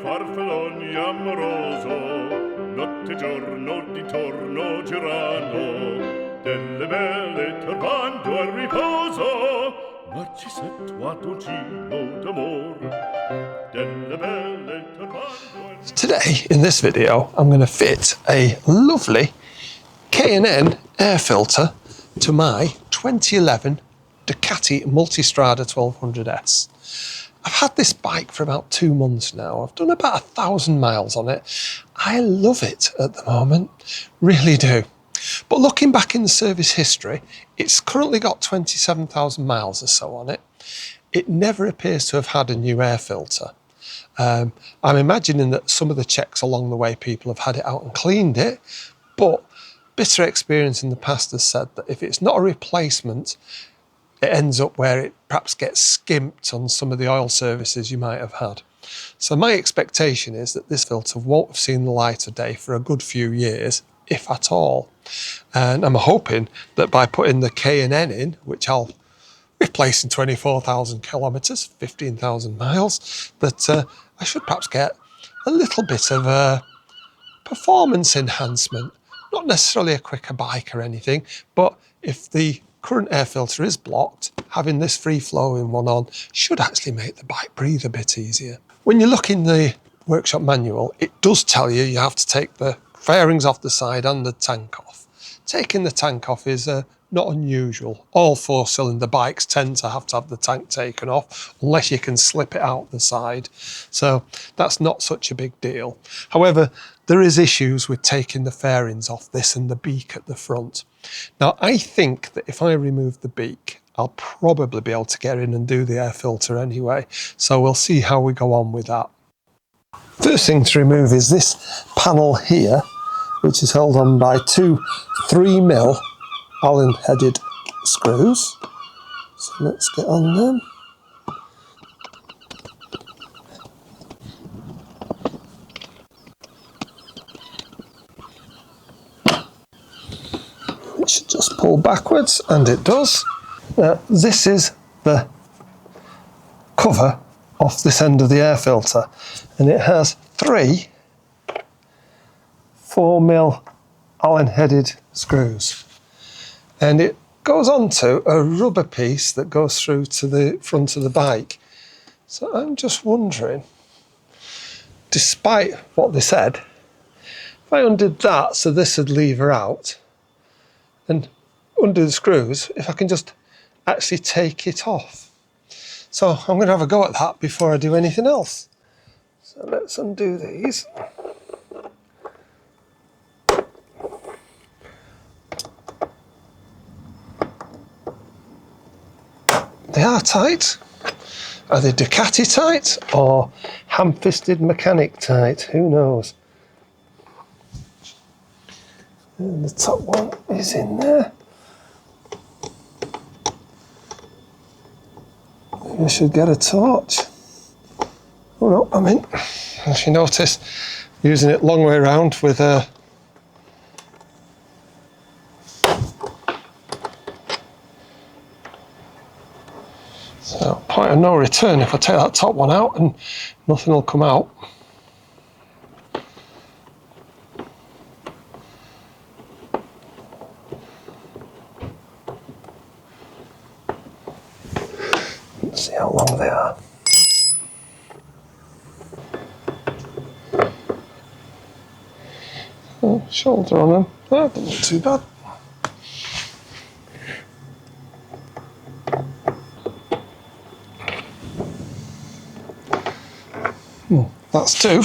farfalloni amoroso, notte e giorno d'intorno girano, delle belle turbando al riposo, Narcisetto Adolcino d'amor, delle belle turbando al riposo. Today, in this video, I'm going to fit a lovely K&N air filter to my 2011 Ducati Multistrada 1200S. I've had this bike for about 2 months now. I've done about 1,000 miles on it. I love it at the moment, really do. But looking back in the service history, it's currently got 27,000 miles or so on it. It never appears to have had a new air filter. I'm imagining that some of the checks along the way people have had it out and cleaned it, but bitter experience in the past has said that if it's not a replacement, it ends up where it perhaps gets skimped on some of the oil services you might have had. So my expectation is that this filter won't have seen the light of day for a good few years, if at all. And I'm hoping that by putting the K&N in, which I'll replace in 24,000 kilometres, 15,000 miles, that I should perhaps get a little bit of a performance enhancement. Not necessarily a quicker bike or anything, but if the current air filter is blocked, having this free-flowing one on should actually make the bike breathe a bit easier. When you look in the workshop manual, it does tell you you have to take the fairings off the side and the tank off. Taking the tank off is not unusual. All 4-cylinder bikes tend to have the tank taken off unless you can slip it out the side. So that's not such a big deal. However, there is issues with taking the fairings off this and the beak at the front. Now, I think that if I remove the beak, I'll probably be able to get in and do the air filter anyway. So we'll see how we go on with that. First thing to remove is this panel here, which is held on by 2 3mm Allen-headed screws. So let's get on them. It should just pull backwards, and it does. Now, this is the cover off this end of the air filter, and it has 3 4mm Allen-headed screws. And it goes onto a rubber piece that goes through to the front of the bike. So I'm just wondering, despite what they said, if I undid that so this would lever out and undo the screws, if I can just actually take it off. So I'm going to have a go at that before I do anything else. So let's undo these. They are tight. Are they Ducati tight or ham-fisted mechanic tight? Who knows? And the top one is in there. Maybe I should get a torch. Oh no, I'm in. As you notice, using it long way around with a point of no return. If I take that top one out, and nothing will come out. Let's see how long they are. Oh, shoulder on them. Oh, doesn't look too bad. That's 2.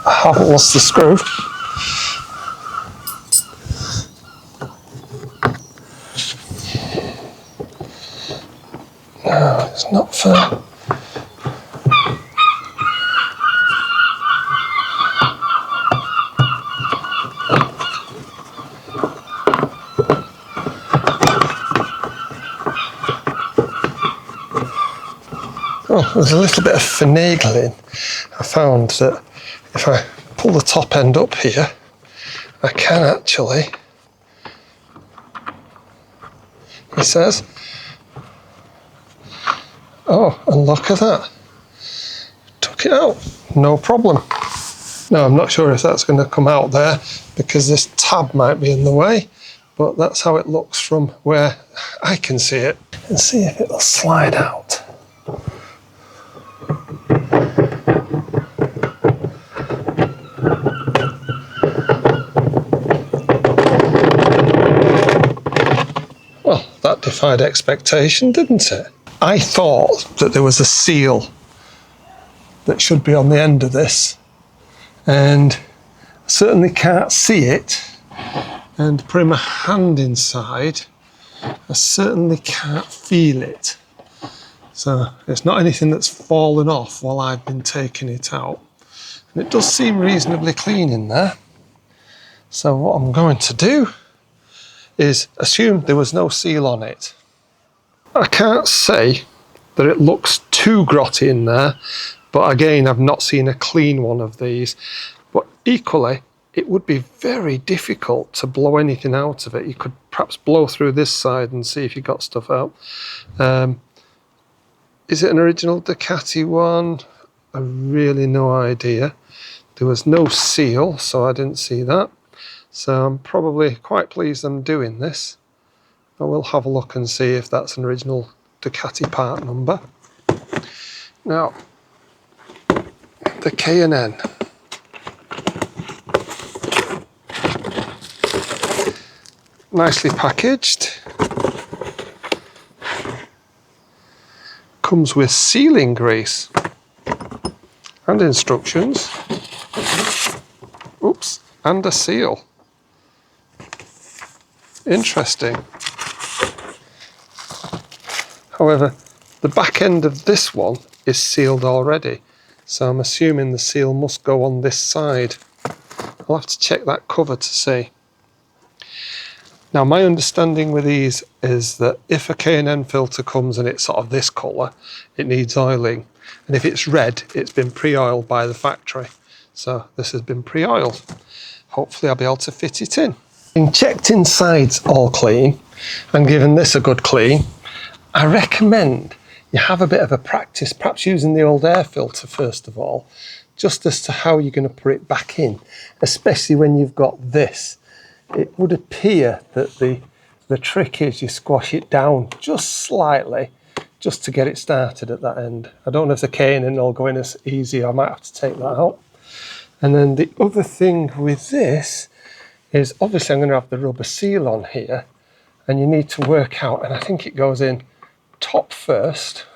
I haven't lost the screw. No, it's not firm. Oh, there's a little bit of finagling. I found that if I pull the top end up here, I can actually, he says, oh, and look at that. Took it out, no problem. Now, I'm not sure if that's going to come out there because this tab might be in the way, but that's how it looks from where I can see it. And see if it'll slide out. Well, that defied expectation, didn't it? I thought that there was a seal that should be on the end of this, and I certainly can't see it. And putting my hand inside, I certainly can't feel it. So it's not anything that's fallen off while I've been taking it out. And it does seem reasonably clean in there. So what I'm going to do is assume there was no seal on it. I can't say that it looks too grotty in there, but again, I've not seen a clean one of these. But equally, it would be very difficult to blow anything out of it. You could perhaps blow through this side and see if you got stuff out. Is it an original Ducati one? I really no idea. There was no seal, so I didn't see that. So I'm probably quite pleased I'm doing this. I will have a look and see if that's an original Ducati part number. Now, the K&N. Nicely packaged. Comes with sealing grease and instructions. Oops, and a seal. Interesting. However, the back end of this one is sealed already, so I'm assuming the seal must go on this side. I'll have to check that cover to see. Now, my understanding with these is that if a K&N filter comes and it's sort of this colour, it needs oiling. And if it's red, it's been pre-oiled by the factory. So this has been pre-oiled. Hopefully I'll be able to fit it in. Being checked inside's all clean, and given this a good clean, I recommend you have a bit of a practice, perhaps using the old air filter first of all, just as to how you're going to put it back in, especially when you've got this. It would appear that the trick is you squash it down just slightly, just to get it started at that end. I don't know if the K&N will go in as easy, I might have to take that out. And then the other thing with this is obviously I'm going to have the rubber seal on here, and you need to work out, and I think it goes in top first,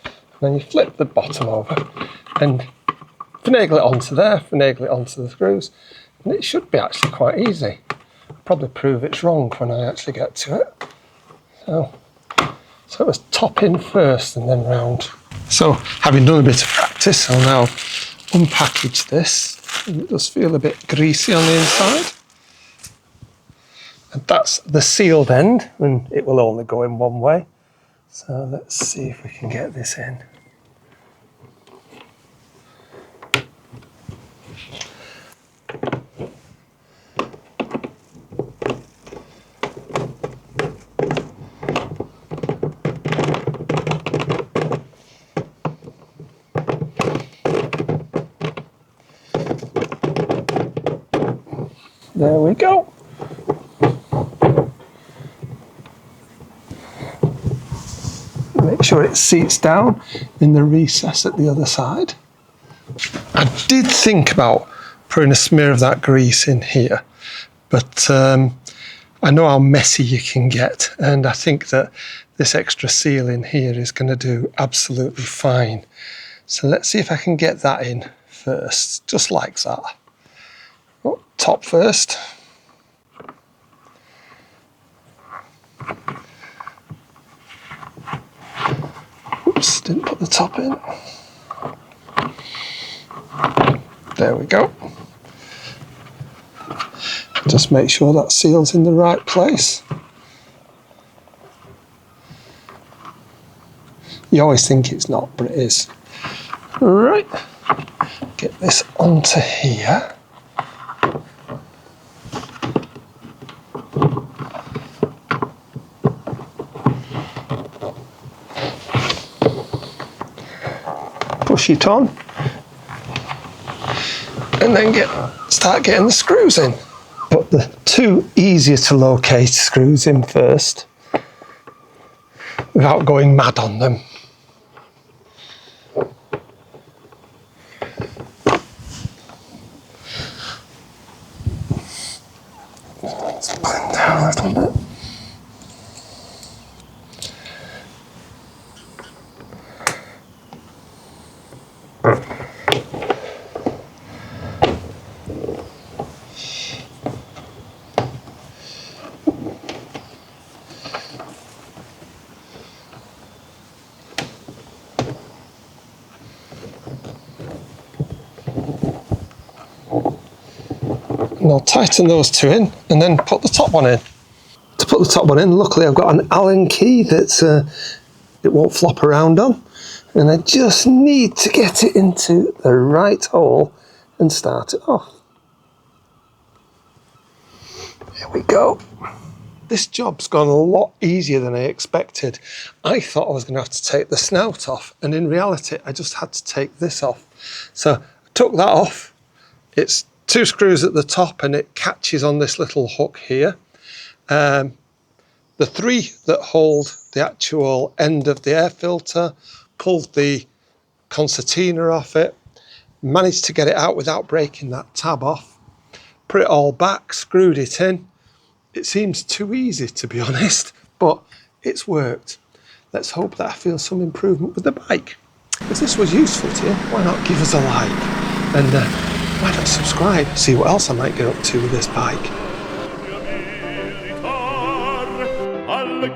and then you flip the bottom over and finagle it onto there, finagle it onto the screws, and it should be actually quite easy. I'll probably prove it's wrong when I actually get to it. So it was top in first and then round. So having done a bit of practice, I'll now unpackage this. And it does feel a bit greasy on the inside. And that's the sealed end, and it will only go in one way. So let's see if we can get this in. There we go. Make sure it seats down in the recess at the other side. I did think about putting a smear of that grease in here, but I know how messy you can get, and I think that this extra seal in here is going to do absolutely fine. So let's see if I can get that in first, just like that. Oh, top first. Oops, didn't put the top in. There we go. Just make sure that seal's in the right place. You always think it's not, but it is. Right, get this onto here. Push it on, and then start getting the screws in. Put the two easier to locate screws in first, without going mad on them. Let's pull it down a little bit. And I'll tighten those two in and then put the top one in. To put the top one in, luckily I've got an Allen key that's it won't flop around on, and I just need to get it into the right hole and start it off. Here we go. This job's gone a lot easier than I expected. I thought I was going to have to take the snout off, and in reality I just had to take this off. So I took that off. It's two screws at the top and it catches on this little hook here. The three that hold the actual end of the air filter, pulled the concertina off it, managed to get it out without breaking that tab off, put it all back, screwed it in. It seems too easy, to be honest, but it's worked. Let's hope that I feel some improvement with the bike. If this was useful to you, why not give us a like? And why not subscribe, see what else I might get up to with this bike. Alle